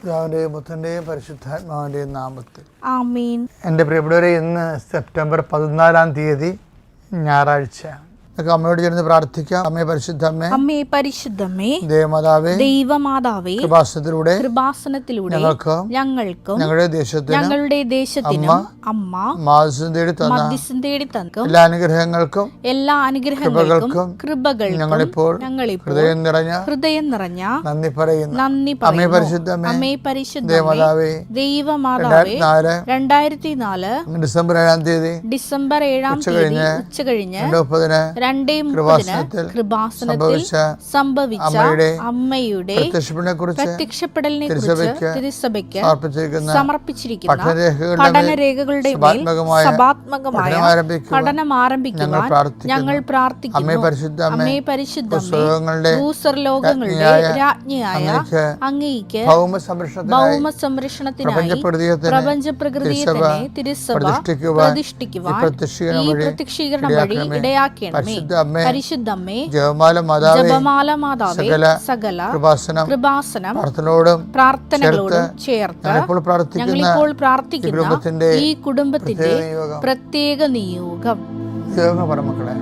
പിതാവിന്റെയും പുത്രന്റെയും പരിശുദ്ധാത്മാവിന്റെയും നാമത്തിൽ ആമേൻ. എൻ്റെ പ്രിയപ്പെട്ടവരെ, ഇന്ന് സെപ്റ്റംബർ 14 ഞായറാഴ്ച. അമ്മയോട് ചേർന്ന് പ്രാർത്ഥിക്കാം. അമ്മേ പരിശുദ്ധമ്മേ, അമ്മേ പരിശുദ്ധമ്മേ, ദേവമാതാവേ, ദൈവമാതാവേ, കൃപാസനത്തിലൂടെ ഞങ്ങൾക്കും ഞങ്ങളുടെ ദേശത്തിനും അമ്മ മധ്യസ്ഥം തേടി തന്ന എല്ലാ അനുഗ്രഹങ്ങൾക്കും കൃപകൾക്കും ഞങ്ങളിപ്പോൾ ഹൃദയം നിറഞ്ഞ നന്ദി പറയുന്നു. അമ്മേ പരിശുദ്ധമ്മേ, അമ്മേ പരിശുദ്ധമേ, ദേവമാതാവേ, ദൈവമാതാവേ, 2004 ഡിസംബർ 7 ഉച്ചകഴിഞ്ഞ് 2:30 കൃപാസനത്തിൽ സംഭവിച്ച അമ്മയുടെ പ്രത്യക്ഷപ്പെടലിനെ കുറിച്ച് തിരുസഭയ്ക്ക് സമർപ്പിച്ചിരിക്കുന്ന പഠനരേഖകളുടെ മേൽ സഭാത്മകമായ പഠനം ആരംഭിക്കുവാൻ ഞങ്ങൾ പ്രാർത്ഥിക്കുന്നു. അമ്മേ പരിശുദ്ധമേ, ഭൂസ്വർലോകങ്ങളുടെ രാജ്ഞിയായ അങ്ങേയ്ക്ക് ഭൗമസംരക്ഷണത്തിനായി പ്രപഞ്ചപ്രകൃതിയെ തന്നെ തിരുസഭ പ്രതിഷ്ഠിക്കുവാൻ ഈ പ്രത്യക്ഷീകരണം വഴി ഇടയാക്കണമേ. പരിശുദ്ധമ്മേ, ജപമാല മാതാവേ, സകല കൃപാസനം പ്രാർത്ഥനകളോടും ചേർത്ത് ഞങ്ങളിപ്പോൾ പ്രാർത്ഥിക്കുന്ന ഈ കുടുംബത്തിന്റെ പ്രത്യേക നിയോഗം. മക്കളെ,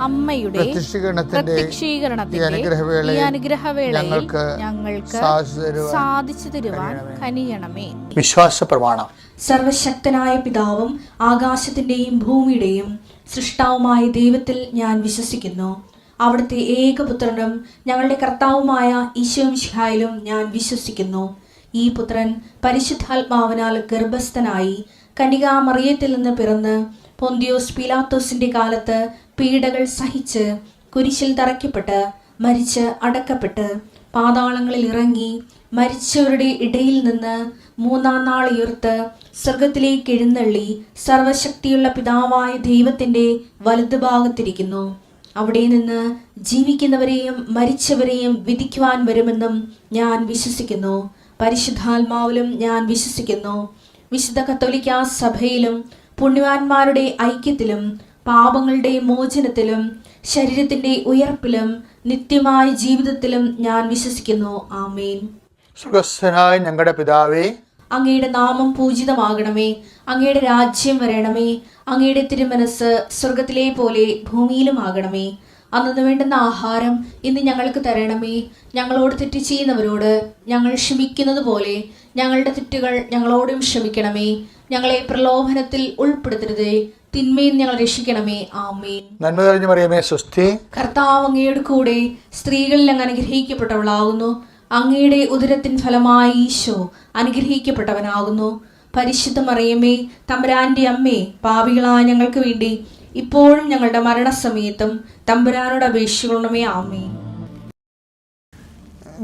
അമ്മയുടെ പ്രത്യക്ഷീകരണത്തിന്റെ ഈ അനുഗ്രഹവേളയിൽ ഞങ്ങൾക്ക് സാധിച്ചു തരുവാൻ കനിയണമേ. വിശ്വാസ പ്രമാണം. സർവശക്തനായ പിതാവും ആകാശത്തിന്റെയും ഭൂമിയുടെയും സൃഷ്ടാവുമായ ദൈവത്തിൽ ഞാൻ വിശ്വസിക്കുന്നു. അവിടുത്തെ ഏകപുത്രനും ഞങ്ങളുടെ കർത്താവുമായ ഈശോമിശിഹായിലും ഞാൻ വിശ്വസിക്കുന്നു. ഈ പുത്രൻ പരിശുദ്ധാത്മാവിനാൽ ഗർഭസ്ഥനായി കന്യകാമറിയത്തിൽ നിന്ന് പിറന്ന് പൊന്തിയോസ് പീലാത്തോസിന്റെ കാലത്ത് പീഡകൾ സഹിച്ച് കുരിശിൽ തറയ്ക്കപ്പെട്ട് മരിച്ച് അടക്കപ്പെട്ട് പാതാളങ്ങളിൽ ഇറങ്ങി മരിച്ചവരുടെ ഇടയിൽ നിന്ന് 3-ാം നാൾ ഉയർത്ത് സ്വർഗത്തിലേക്ക് എഴുന്നള്ളി സർവശക്തിയുള്ള പിതാവായ ദൈവത്തിന്റെ വലതുഭാഗത്തിരിക്കുന്നു. അവിടെ നിന്ന് ജീവിക്കുന്നവരെയും മരിച്ചവരെയും വിധിക്കുവാൻ വരുമെന്നും ഞാൻ വിശ്വസിക്കുന്നു. പരിശുദ്ധാത്മാവിലും ഞാൻ വിശ്വസിക്കുന്നു. വിശുദ്ധ കത്തോലിക്കാ സഭയിലും പുണ്യവാന്മാരുടെ ഐക്യത്തിലും പാപങ്ങളുടെ മോചനത്തിലും ശരീരത്തിന്റെ ഉയർപ്പിലും നിത്യമായ ജീവിതത്തിലും ഞാൻ വിശ്വസിക്കുന്നു. ആമേൻ. സ്വർഗ്ഗസ്ഥനായ ഞങ്ങളുടെ പിതാവേ, അങ്ങയുടെ നാമം പൂജിതമാകണമേ. അങ്ങയുടെ രാജ്യം വരണമേ. അങ്ങയുടെ തിരുമനസ് സ്വർഗത്തിലെ പോലെ ഭൂമിയിലുമാകണമേ. അന്നു വേണ്ടുന്ന ആഹാരം ഇന്ന് ഞങ്ങൾക്ക് തരണമേ. ഞങ്ങളോട് തെറ്റ് ചെയ്യുന്നവരോട് ഞങ്ങൾ ക്ഷമിക്കുന്നത് പോലെ ഞങ്ങളുടെ തെറ്റുകൾ ഞങ്ങളോടും ക്ഷമിക്കണമേ. ഞങ്ങളെ പ്രലോഭനത്തിൽ ഉൾപ്പെടുത്തരുതേ, തിന്മയിൽ ഞങ്ങൾ രക്ഷിക്കണമേ. ആമേൻ. നന്മ നിറഞ്ഞ മറിയമേ, സ്വസ്തി. കർത്താവ് അങ്ങയുടെ കൂടെ സ്ത്രീകളിൽ അങ്ങ് അനുഗ്രഹിക്കപ്പെട്ടവളാകുന്നു. അങ്ങയുടെ ഉദരത്തിൻ ഫലമായി ഈശോ അനുഗ്രഹിക്കപ്പെട്ടവനാകുന്നു. പരിശുദ്ധ മറിയമേ, തമ്പുരാന്റെ അമ്മേ, പാപികളായ ഞങ്ങൾക്ക് വേണ്ടി ഇപ്പോഴും ഞങ്ങളുടെ മരണസമയത്തും തമ്പുരാനോട് അപേക്ഷിക്കണമേ. ആമേൻ.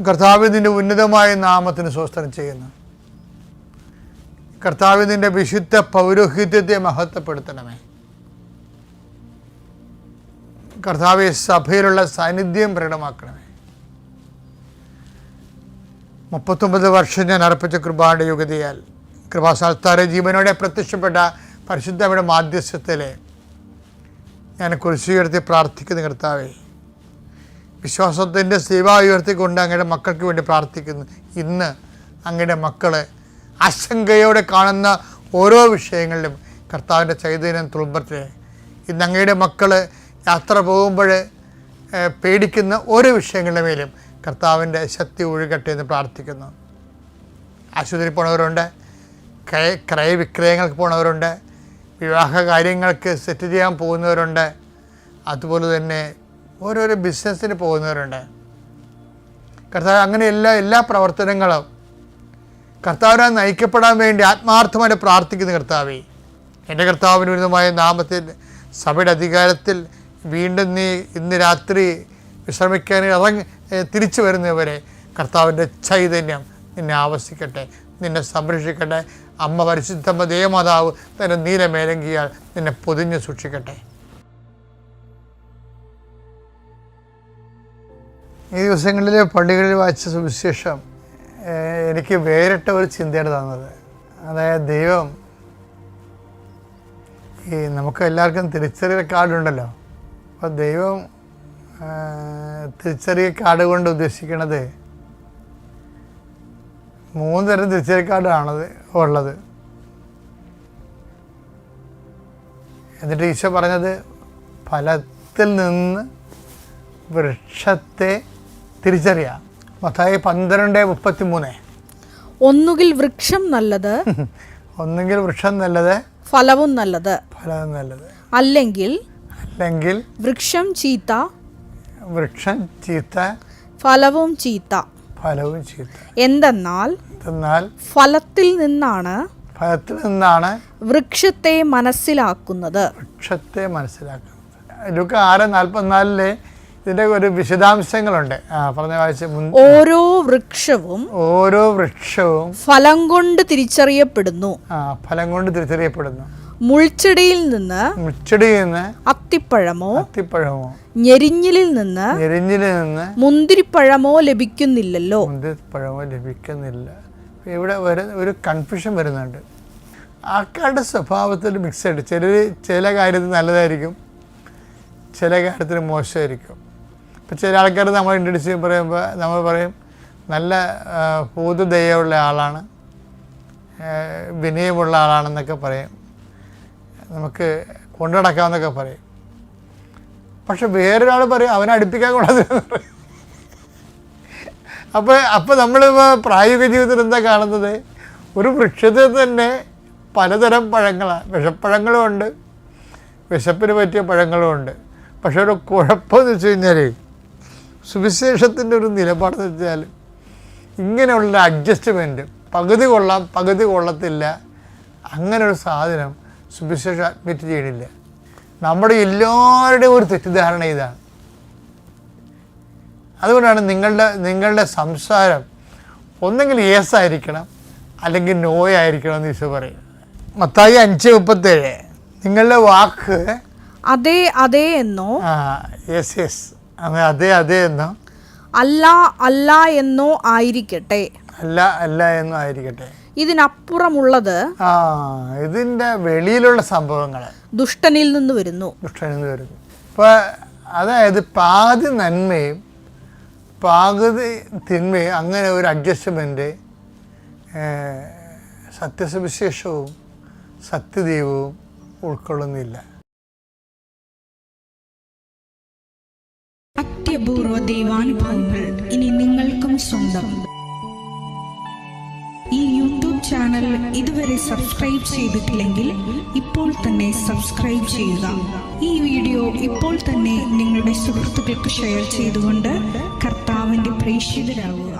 കർത്താവിന്റെ ഉന്നതമായ നാമത്തിന് സ്വസ്ത്രം ചെയ്യുന്നു. കർത്താവിന്റെ വിശുദ്ധ പൗരോഹിത്യത്തെ മഹത്വപ്പെടുത്തണമേ. കർത്താവെ, സഭയിലുള്ള സാന്നിധ്യം പ്രകടമാക്കണമേ. 39 വർഷം ഞാൻ അർപ്പിച്ച കൃപയുടെ യോഗ്യതയാൽ കൃപാസ്ഥാനത്താരെ ജീവനോടെ പ്രത്യക്ഷപ്പെട്ട പരിശുദ്ധയുടെ മാധ്യസ്ഥത്തിലെ ഞാൻ കുരിശുയർത്തി പ്രാർത്ഥിക്കുന്ന കർത്താവെ, വിശ്വാസത്തിൻ്റെ സേവ ഉയർത്തിക്കൊണ്ട് അങ്ങയുടെ മക്കൾക്ക് വേണ്ടി പ്രാർത്ഥിക്കുന്നു. ഇന്ന് അങ്ങയുടെ മക്കൾ ആശങ്കയോടെ കാണുന്ന ഓരോ വിഷയങ്ങളിലും കർത്താവിൻ്റെ ചൈതന്യം തുളുമ്പട്ടെ. ഇന്ന് അങ്ങയുടെ മക്കൾ യാത്ര പോകുമ്പോൾ പേടിക്കുന്ന ഓരോ വിഷയങ്ങളുടെ മേലും കർത്താവിൻ്റെ ശക്തി ഒഴുകട്ടെ എന്ന് പ്രാർത്ഥിക്കുന്നു. ആശുപത്രി പോണവരുണ്ട്, ക്രയവിക്രയങ്ങൾക്ക് പോണവരുണ്ട്, വിവാഹ കാര്യങ്ങൾക്ക് സെറ്റ് ചെയ്യാൻ പോകുന്നവരുണ്ട്, അതുപോലെ തന്നെ ഓരോരോ ബിസിനസ്സിന് പോകുന്നവരുണ്ട്. കർത്താവ് അങ്ങനെ എല്ലാ പ്രവർത്തനങ്ങളും കർത്താവിനെ നയിക്കപ്പെടാൻ വേണ്ടി ആത്മാർത്ഥമായിട്ട് പ്രാർത്ഥിക്കുന്ന കർത്താവേ, എൻ്റെ കർത്താവിന് ഉന്നതമായ നാമത്തിൽ സഭയുടെ അധികാരത്തിൽ വീണ്ടും നീ ഇന്ന് രാത്രി വിശ്രമിക്കാൻ തിരിച്ചു വരുന്നവരെ കർത്താവിൻ്റെ ചൈതന്യം നിന്നെ ആവസിക്കട്ടെ, നിന്നെ സംരക്ഷിക്കട്ടെ. അമ്മ പരിശുദ്ധമ്മ ദേവമാതാവ് തൻ്റെ നീലമേലങ്കിയാൽ നിന്നെ പൊതിഞ്ഞ് സൂക്ഷിക്കട്ടെ. ഈ ദിവസങ്ങളിൽ പള്ളികളിൽ വായിച്ച സുവിശേഷം എനിക്ക് വേറിട്ട ഒരു ചിന്തയാണ് തന്നത്. അതായത് ദൈവം നമുക്ക് എല്ലാവർക്കും തിരിച്ചറിയൽ കാർഡുണ്ടല്ലോ. അപ്പോൾ ദൈവം തിരിച്ചറിയൽ കാർഡ് കൊണ്ട് ഉദ്ദേശിക്കുന്നത് 3 തരം തിരിച്ചറിയൽ കാർഡാണത് ഉള്ളത്. എന്നിട്ട് ഈശോ പറഞ്ഞത് ഫലത്തിൽ നിന്ന് വൃക്ഷത്തെ തിരിച്ചറിയാം. മത്തായി 12:33. ഒന്നുകിൽ വൃക്ഷം നല്ലത് ഫലവും നല്ലത്, അല്ലെങ്കിൽ വൃക്ഷം ചീത്ത ഫലവും ചീത്ത. എന്തെന്നാൽ ഫലത്തിൽ നിന്നാണ് വൃക്ഷത്തെ മനസ്സിലാക്കുന്നത്. ലൂക്ക 6:44 ഇതിൻ്റെ ഒരു വിശദാംശങ്ങളുണ്ട്. പറഞ്ഞ വായിച്ച് ഓരോ വൃക്ഷവും ഫലം കൊണ്ട് തിരിച്ചറിയപ്പെടുന്നു. മുൾച്ചെടിയിൽ നിന്ന് അത്തിപ്പഴമോ ഞെരിഞ്ഞിലിൽ നിന്ന് മുന്തിരിപ്പഴമോ ലഭിക്കുന്നില്ലല്ലോ. ഇവിടെ ഒരു കൺഫ്യൂഷൻ വരുന്നുണ്ട്. ആൾക്കാരുടെ സ്വഭാവത്തിൽ മിക്സഡ്. ചില കാര്യത്തിൽ നല്ലതായിരിക്കും, ചില കാര്യത്തിൽ മോശമായിരിക്കും. ഇപ്പം ചില ആൾക്കാർ നമ്മൾ ഇൻട്രൊഡ്യൂസ് പറയുമ്പോൾ നമ്മൾ പറയും നല്ല ഭൂതദയുള്ള ആളാണ്, വിനയമുള്ള ആളാണെന്നൊക്കെ പറയും, നമുക്ക് കൊണ്ടു നടക്കാമെന്നൊക്കെ പറയും. പക്ഷെ വേറൊരാൾ പറയും അവനെ അടുപ്പിക്കാൻ കൊള്ളാതെന്ന് പറയും. അപ്പോൾ നമ്മളിപ്പോൾ പ്രായോഗിക ജീവിതത്തിൽ എന്താ കാണുന്നത്? ഒരു വൃക്ഷത്തിൽ തന്നെ പലതരം പഴങ്ങളാണ്. വിഷപ്പഴങ്ങളും ഉണ്ട്, വിശപ്പിന് പറ്റിയ പഴങ്ങളും ഉണ്ട്. പക്ഷെ ഒരു കുഴപ്പമെന്ന് വെച്ച് കഴിഞ്ഞാൽ സുവിശേഷത്തിൻ്റെ ഒരു നിലപാടെന്ന് വെച്ചാൽ ഇങ്ങനെയുള്ള അഡ്ജസ്റ്റ്മെൻറ്റ്, പകുതി കൊള്ളാം പകുതി കൊള്ളത്തില്ല, അങ്ങനെ ഒരു സാധനം സുവിശേഷം അഡ്മിറ്റ് ചെയ്യണില്ല. നമ്മുടെ എല്ലാവരുടെയും ഒരു തെറ്റിദ്ധാരണ ഇതാണ്. അതുകൊണ്ടാണ് നിങ്ങളുടെ സംസാരം ഒന്നെങ്കിൽ യേസ് ആയിരിക്കണം അല്ലെങ്കിൽ നോ ആയിരിക്കണം എന്ന് ഈശോ പറയും. മത്തായി 5:37 നിങ്ങളുടെ വാക്ക് അതെ അതെ എന്നോ യെസ് അതെ അതെ എന്നോ അല്ല എന്നോ ആയിരിക്കട്ടെ. അല്ല എന്നോ ആയിരിക്കട്ടെ. ഇതിനപ്പുറമുള്ളത് ഇതിൻ്റെ വെളിയിലുള്ള സംഭവങ്ങൾ ദുഷ്ടനിൽ നിന്ന് വരുന്നു. ഇപ്പോൾ അതായത് പാതി നന്മയും പാതി തിന്മയും അങ്ങനെ ഒരു അഡ്ജസ്റ്റ്മെൻറ്റ് സത്യസുവിശേഷവും സത്യദൈവവും ഉൾക്കൊള്ളുന്നില്ല. അത്യപൂർവ ദൈവാനുഭവങ്ങൾ ഇനി നിങ്ങൾക്കും സ്വന്തം. ഈ യൂട്യൂബ് ചാനൽ ഇതുവരെ സബ്സ്ക്രൈബ് ചെയ്തിട്ടില്ലെങ്കിൽ ഇപ്പോൾ തന്നെ സബ്സ്ക്രൈബ് ചെയ്യുക. ഈ വീഡിയോ ഇപ്പോൾ തന്നെ നിങ്ങളുടെ സുഹൃത്തുക്കൾക്ക് ഷെയർ ചെയ്തുകൊണ്ട് കർത്താവിൻ്റെ പ്രേക്ഷിതരാകുക.